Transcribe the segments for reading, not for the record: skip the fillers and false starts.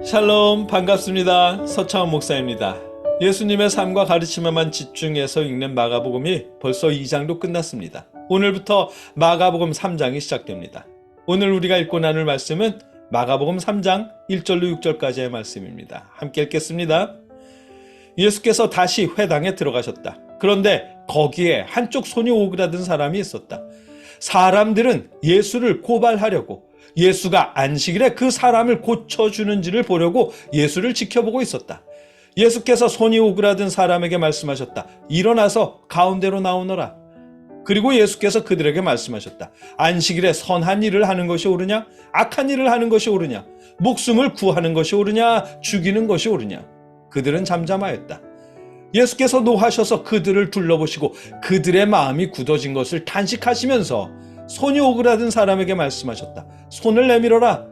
샬롬, 반갑습니다. 서창원 목사입니다. 예수님의 삶과 가르침에만 집중해서 읽는 마가복음이 벌써 2장도 끝났습니다. 오늘부터 마가복음 3장이 시작됩니다. 오늘 우리가 읽고 나눌 말씀은 마가복음 3장 1절로 6절까지의 말씀입니다. 함께 읽겠습니다. 예수께서 다시 회당에 들어가셨다. 그런데 거기에 한쪽 손이 오그라든 사람이 있었다. 사람들은 예수를 고발하려고 예수가 안식일에 그 사람을 고쳐주는지를 보려고 예수를 지켜보고 있었다. 예수께서 손이 오그라든 사람에게 말씀하셨다. 일어나서 가운데로 나오너라. 그리고 예수께서 그들에게 말씀하셨다. 안식일에 선한 일을 하는 것이 옳으냐? 악한 일을 하는 것이 옳으냐? 목숨을 구하는 것이 옳으냐? 죽이는 것이 옳으냐? 그들은 잠잠하였다. 예수께서 노하셔서 그들을 둘러보시고 그들의 마음이 굳어진 것을 탄식하시면서 손이 오그라든 사람에게 말씀하셨다. 손을 내밀어라.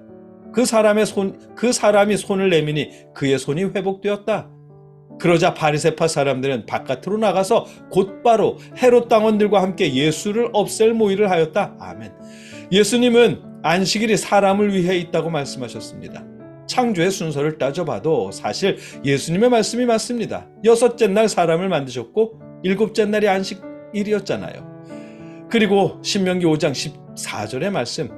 그 사람이 손을 내미니 그의 손이 회복되었다. 그러자 바리새파 사람들은 바깥으로 나가서 곧바로 헤롯 당원들과 함께 예수를 없앨 모의를 하였다. 아멘. 예수님은 안식일이 사람을 위해 있다고 말씀하셨습니다. 창조의 순서를 따져봐도 사실 예수님의 말씀이 맞습니다. 6째 날 사람을 만드셨고 7째 날이 안식일이었잖아요. 그리고 신명기 5장 14절의 말씀,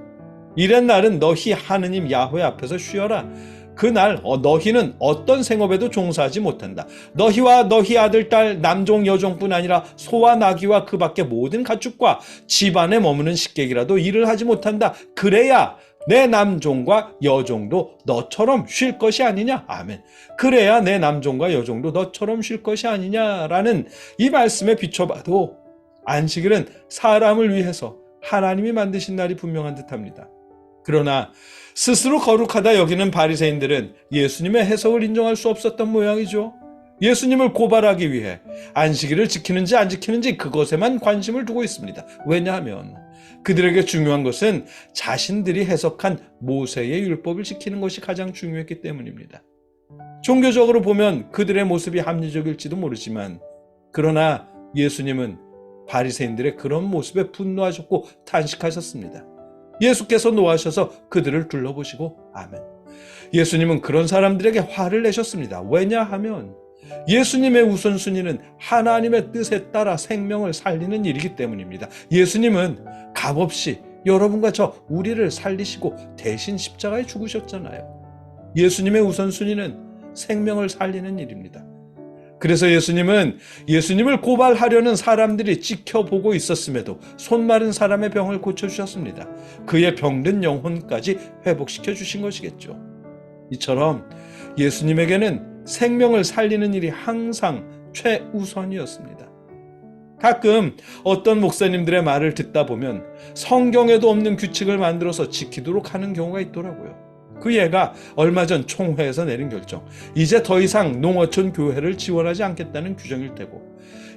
이런 날은 너희 하느님 야훼 앞에서 쉬어라. 그날 너희는 어떤 생업에도 종사하지 못한다. 너희와 너희 아들, 딸, 남종, 여종뿐 아니라 소와 나귀와 그 밖의 모든 가축과 집안에 머무는 식객이라도 일을 하지 못한다. 그래야 내 남종과 여종도 너처럼 쉴 것이 아니냐. 아멘. 그래야 내 남종과 여종도 너처럼 쉴 것이 아니냐라는 이 말씀에 비춰봐도 안식일은 사람을 위해서 하나님이 만드신 날이 분명한 듯합니다. 그러나 스스로 거룩하다 여기는 바리새인들은 예수님의 해석을 인정할 수 없었던 모양이죠. 예수님을 고발하기 위해 안식일을 지키는지 안 지키는지 그것에만 관심을 두고 있습니다. 왜냐하면 그들에게 중요한 것은 자신들이 해석한 모세의 율법을 지키는 것이 가장 중요했기 때문입니다. 종교적으로 보면 그들의 모습이 합리적일지도 모르지만, 그러나 예수님은 바리새인들의 그런 모습에 분노하셨고 탄식하셨습니다. 예수께서 노하셔서 그들을 둘러보시고 아멘. 예수님은 그런 사람들에게 화를 내셨습니다. 왜냐하면 예수님의 우선순위는 하나님의 뜻에 따라 생명을 살리는 일이기 때문입니다. 예수님은 값없이 여러분과 저 우리를 살리시고 대신 십자가에 죽으셨잖아요. 예수님의 우선순위는 생명을 살리는 일입니다. 그래서 예수님은 예수님을 고발하려는 사람들이 지켜보고 있었음에도 손 마른 사람의 병을 고쳐주셨습니다. 그의 병든 영혼까지 회복시켜 주신 것이겠죠. 이처럼 예수님에게는 생명을 살리는 일이 항상 최우선이었습니다. 가끔 어떤 목사님들의 말을 듣다 보면 성경에도 없는 규칙을 만들어서 지키도록 하는 경우가 있더라고요. 그 예가 얼마 전 총회에서 내린 결정, 이제 더 이상 농어촌 교회를 지원하지 않겠다는 규정일 테고,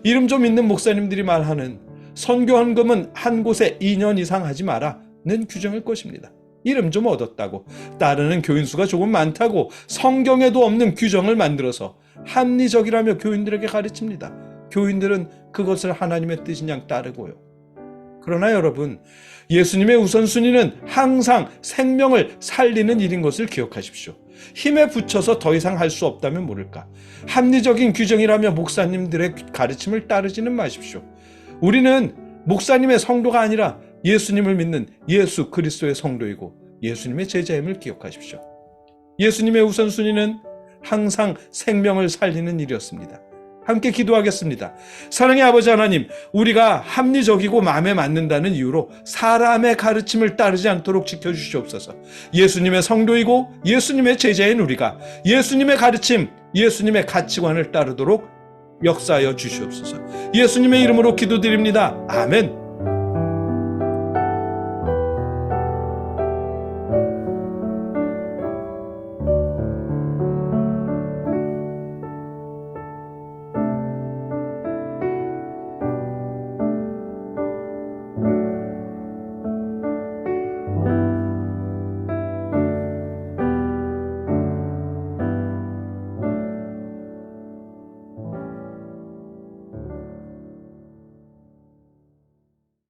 이름 좀 있는 목사님들이 말하는 선교헌금은 한 곳에 2년 이상 하지 마라는 규정일 것입니다. 이름 좀 얻었다고, 따르는 교인 수가 조금 많다고 성경에도 없는 규정을 만들어서 합리적이라며 교인들에게 가르칩니다. 교인들은 그것을 하나님의 뜻인 양 따르고요. 그러나 여러분, 예수님의 우선순위는 항상 생명을 살리는 일인 것을 기억하십시오. 힘에 부쳐서 더 이상 할 수 없다면 모를까. 합리적인 규정이라며 목사님들의 가르침을 따르지는 마십시오. 우리는 목사님의 성도가 아니라 예수님을 믿는 예수 그리스도의 성도이고 예수님의 제자임을 기억하십시오. 예수님의 우선순위는 항상 생명을 살리는 일이었습니다. 함께 기도하겠습니다. 사랑의 아버지 하나님, 우리가 합리적이고 마음에 맞는다는 이유로 사람의 가르침을 따르지 않도록 지켜주시옵소서. 예수님의 성도이고 예수님의 제자인 우리가 예수님의 가르침, 예수님의 가치관을 따르도록 역사하여 주시옵소서. 예수님의 이름으로 기도드립니다. 아멘.